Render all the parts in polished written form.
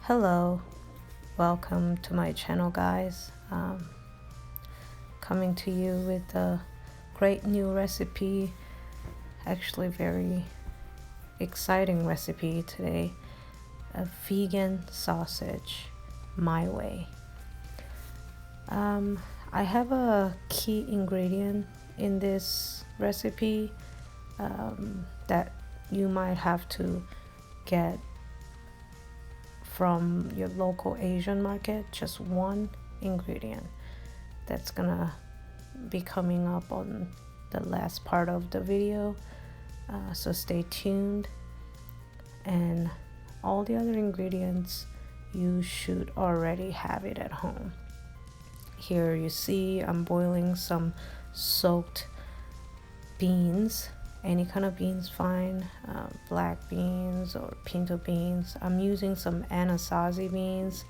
Hello, welcome to my channel, guys. Coming to you with a great new recipe, actually very exciting recipe today, a vegan sausage my way. I have a key ingredient in this recipe that you might have to get from your local Asian market, just one ingredient that's gonna be coming up on the last part of the video, so stay tuned. And all the other ingredients you should already have it at home. Here you see I'm boiling some soaked beans. Any kind of beans fine, black beans or pinto beans. I'm using some anasazi beans.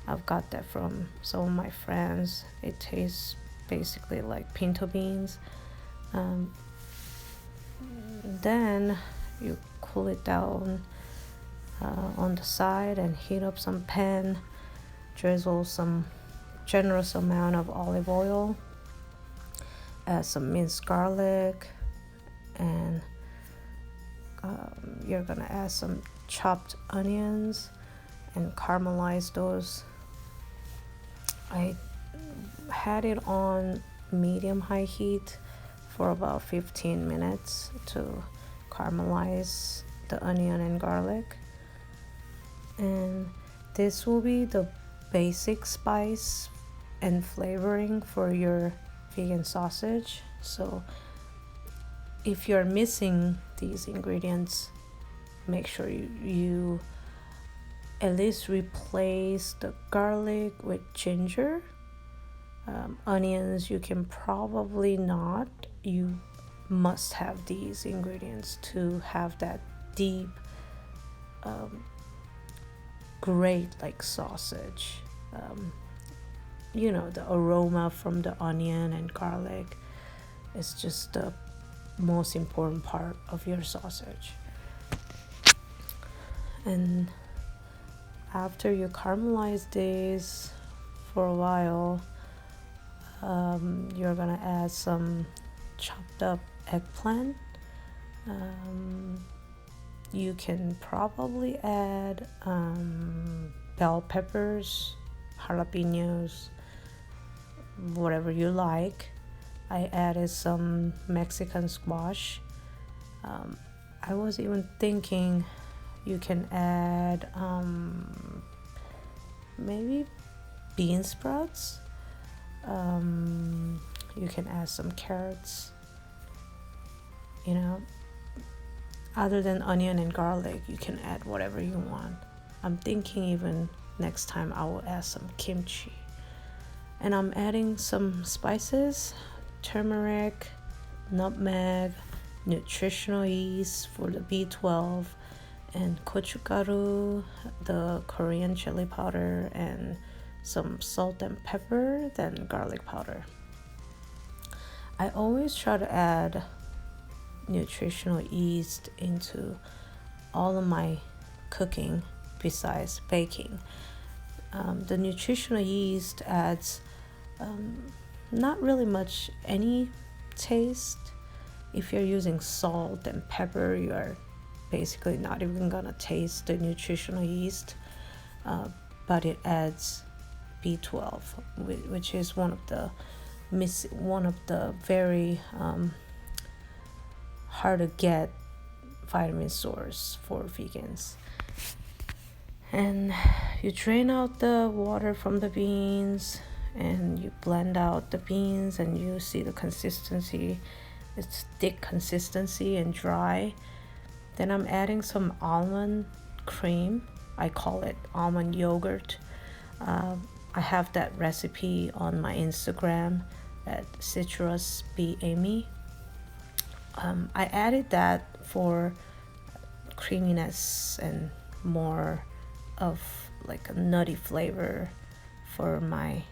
I've got that from some of my friends. It tastes basically like pinto beans. Then you cool it down on the side and heat up some pan. Drizzle some generous amount of olive oil. Add some minced garlic. And you're gonna add some chopped onions and caramelize those. I had it on medium-high heat for about 15 minutes to caramelize the onion and garlic. And this will be the basic spice and flavoring for your vegan sausage. So if you're missing these ingredients, make sure you at least replace the garlic with ginger. Onions, you can probably not. You must have these ingredients to have that deep, great like sausage. The aroma from the onion and garlic is just the most important part of your sausage. And after you caramelize these for a while, you're gonna add some chopped up eggplant. You can probably add bell peppers, jalapeños, whatever you like. I added some Mexican squash. I was even thinking you can add maybe bean sprouts. You can add some carrots. Other than onion and garlic, you can add whatever you want. I'm thinking even next time I will add some kimchi. And I'm adding some spices. Turmeric, nutmeg, nutritional yeast for the B12, and gochugaru, the Korean chili powder, and some salt and pepper, then garlic powder. I always try to add nutritional yeast into all of my cooking besides baking. The nutritional yeast adds not really much any taste. If you're using salt and pepper, you are basically not even gonna taste the nutritional yeast, but it adds B12, which is one of the very hard to get vitamin source for vegans. And you drain out the water from the beans, and you blend out the beans, and you see the consistency. It's thick consistency and dry. Then I'm adding some almond cream. I call it almond yogurt. I have that recipe on my Instagram at citrusbamy. I added that for creaminess and more of like a nutty flavor for my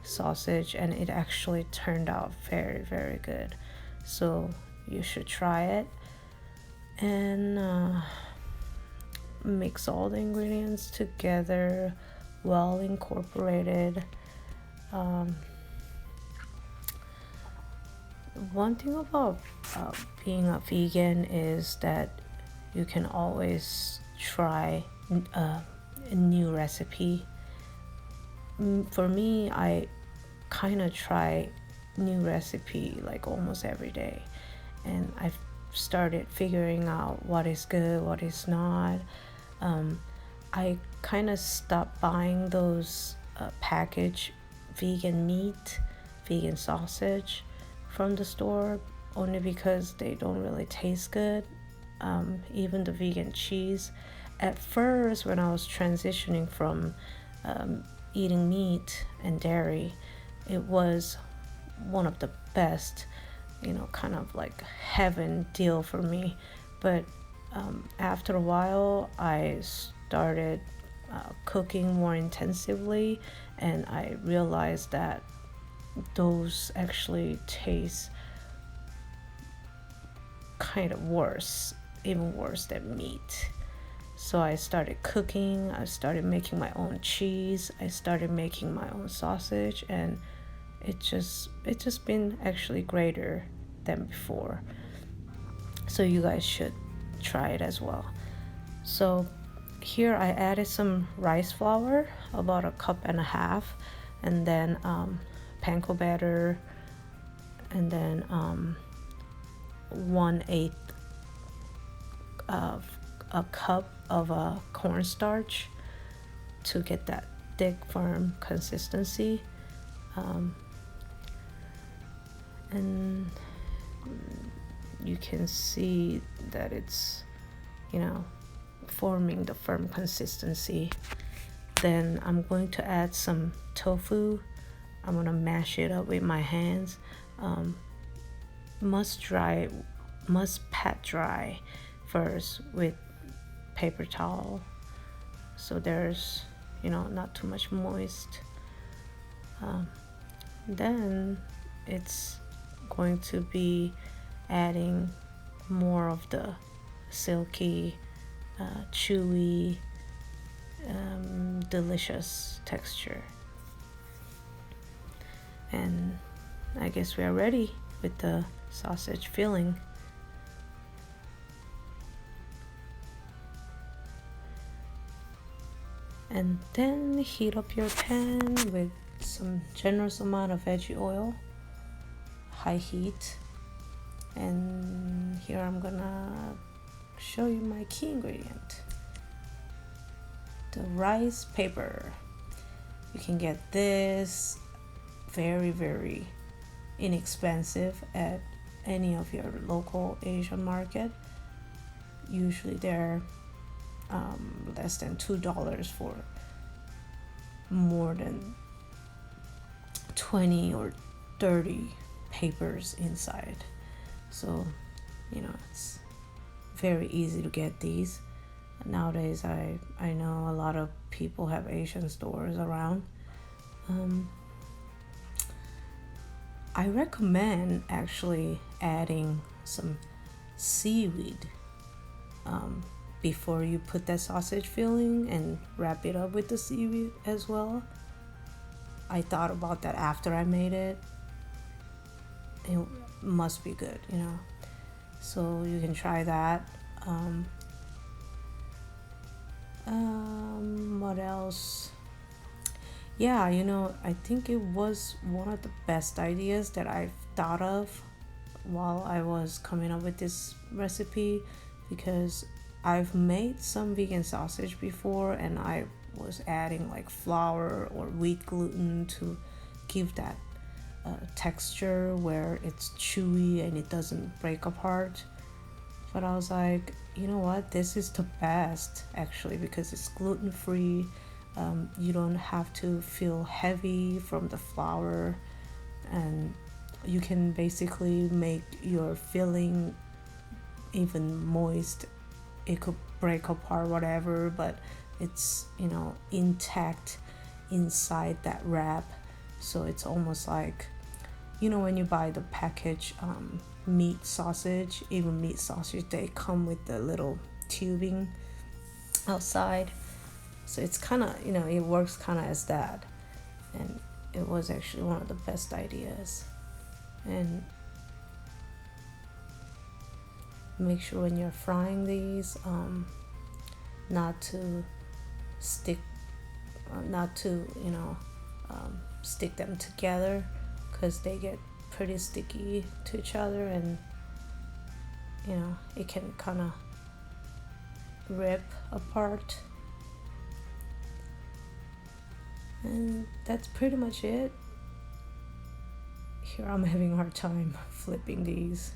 sausage, and it actually turned out very, very good. So you should try it. And mix all the ingredients together, well incorporated. One thing about being a vegan is that you can always try a new recipe. For me, I kind of try new recipe like almost every day, and I've started figuring out what is good, what is not. I kind of stopped buying those packaged vegan meat, vegan sausage from the store, only because they don't really taste good. Even the vegan cheese. At first, when I was transitioning from eating meat and dairy, it was one of the best, kind of like heaven deal for me. But after a while, I started cooking more intensively, and I realized that those actually taste kind of worse, even worse than meat. So I started cooking, I started making my own cheese, I started making my own sausage, and it's just been actually greater than before. So you guys should try it as well. So here I added some rice flour, about 1.5 cups, and then panko batter, and then 1/8 of a cup of cornstarch to get that thick, firm consistency. And you can see that it's, forming the firm consistency. Then I'm going to add some tofu. I'm gonna mash it up with my hands. Must pat dry first with paper towel, so there's not too much moist. Then it's going to be adding more of the silky, chewy, delicious texture. And I guess we are ready with the sausage filling. And then heat up your pan with some generous amount of veggie oil, high heat. And here I'm gonna show you my key ingredient, the rice paper. You can get this very, very inexpensive at any of your local Asian market. Usually they're less than $2 for more than 20 or 30 papers inside. So it's very easy to get these nowadays. I know a lot of people have Asian stores around. I recommend actually adding some seaweed before you put that sausage filling, and wrap it up with the seaweed as well. I thought about that after I made it. It must be good, so you can try that. What else? Yeah, I think it was one of the best ideas that I've thought of while I was coming up with this recipe, because I've made some vegan sausage before, and I was adding like flour or wheat gluten to give that texture where it's chewy and it doesn't break apart. But I was like, you know what, this is the best actually, because it's gluten-free. You don't have to feel heavy from the flour, and you can basically make your filling even moist. It could break apart, whatever, but it's intact inside that wrap. So it's almost like when you buy the packaged meat sausage, even meat sausage, they come with the little tubing outside. So it's kind of, it works kind of as that. And it was actually one of the best ideas. And make sure when you're frying these, not to stick stick them together, because they get pretty sticky to each other, and it can kind of rip apart. And that's pretty much it. Here I'm having a hard time flipping these.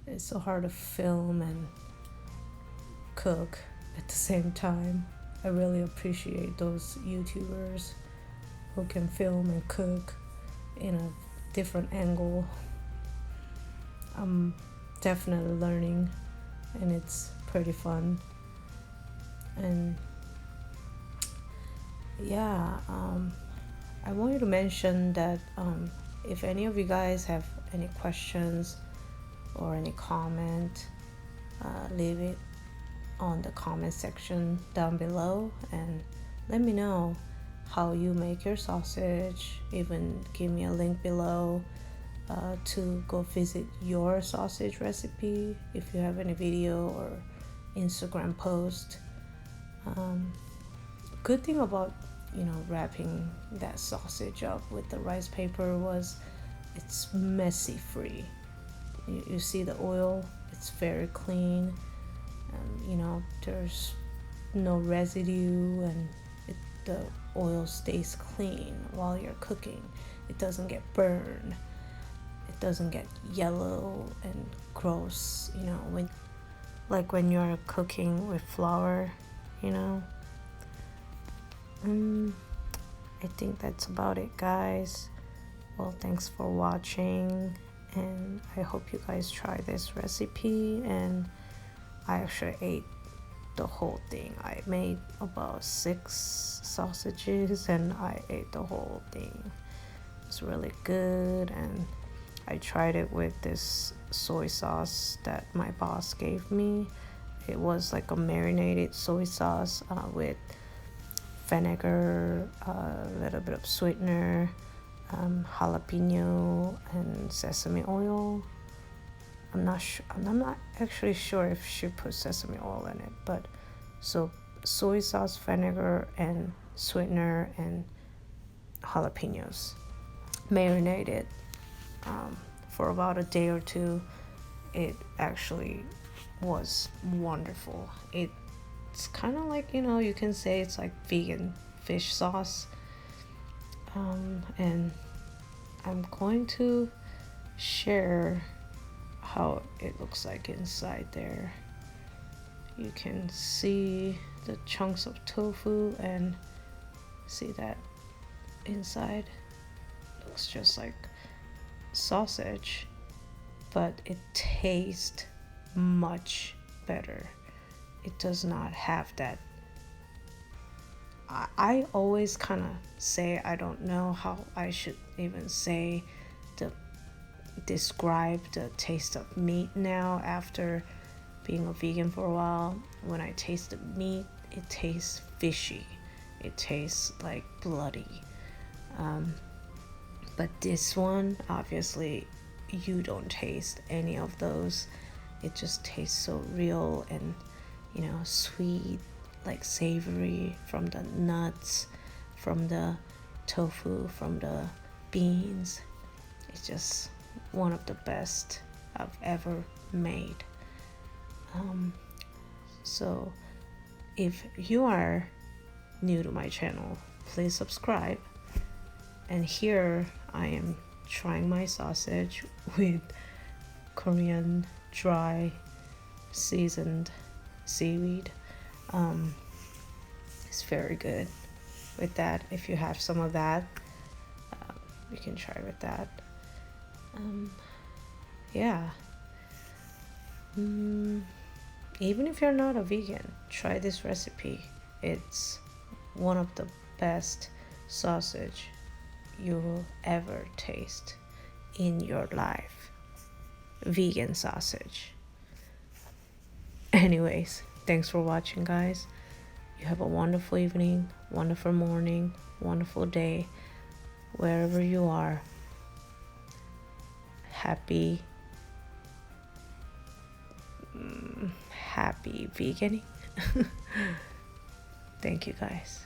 It's so hard to film and cook at the same time. I really appreciate those YouTubers who can film and cook in a different angle. I'm definitely learning, and it's pretty fun. And yeah, I wanted to mention that if any of you guys have any questions or any comment, leave it on the comment section down below and let me know how you make your sausage. Even give me a link below to go visit your sausage recipe if you have any video or Instagram post. Good thing about wrapping that sausage up with the rice paper was it's messy free. You see the oil, it's very clean. There's no residue, and the oil stays clean while you're cooking. It doesn't get burned. It doesn't get yellow and gross, when you're cooking with flour, I think that's about it, guys. Well, thanks for watching, and I hope you guys try this recipe. And I actually ate the whole thing. I made about 6 sausages and I ate the whole thing. It's really good, and I tried it with this soy sauce that my boss gave me. It was like a marinated soy sauce with vinegar, a little bit of sweetener, jalapeno, and sesame oil. I'm not actually sure if she put sesame oil in it, but so soy sauce, vinegar, and sweetener, and jalapenos, marinated for about a day or two. It actually was wonderful. It's kind of like, you can say it's like vegan fish sauce. And I'm going to share how it looks like inside there. You can see the chunks of tofu and see that inside. Looks just like sausage, but it tastes much better. It does not have that. I always kind of say I don't know how I should even say describe the taste of meat now after being a vegan for a while. When I taste the meat, it tastes fishy. It tastes like bloody. But this one, obviously, you don't taste any of those. It just tastes so real and, sweet, like savory from the nuts, from the tofu, from the beans. It's just one of the best I've ever made. So if you are new to my channel, please subscribe. And here I am trying my sausage with Korean dry seasoned seaweed. It's very good with that. If you have some of that, you can try with that. Yeah. Even if you're not a vegan, try this recipe. It's one of the best sausage you will ever taste in your life. Vegan sausage. Anyways, thanks for watching, guys. You have a wonderful evening, wonderful morning, wonderful day, wherever you are. Happy veganing. Thank you guys.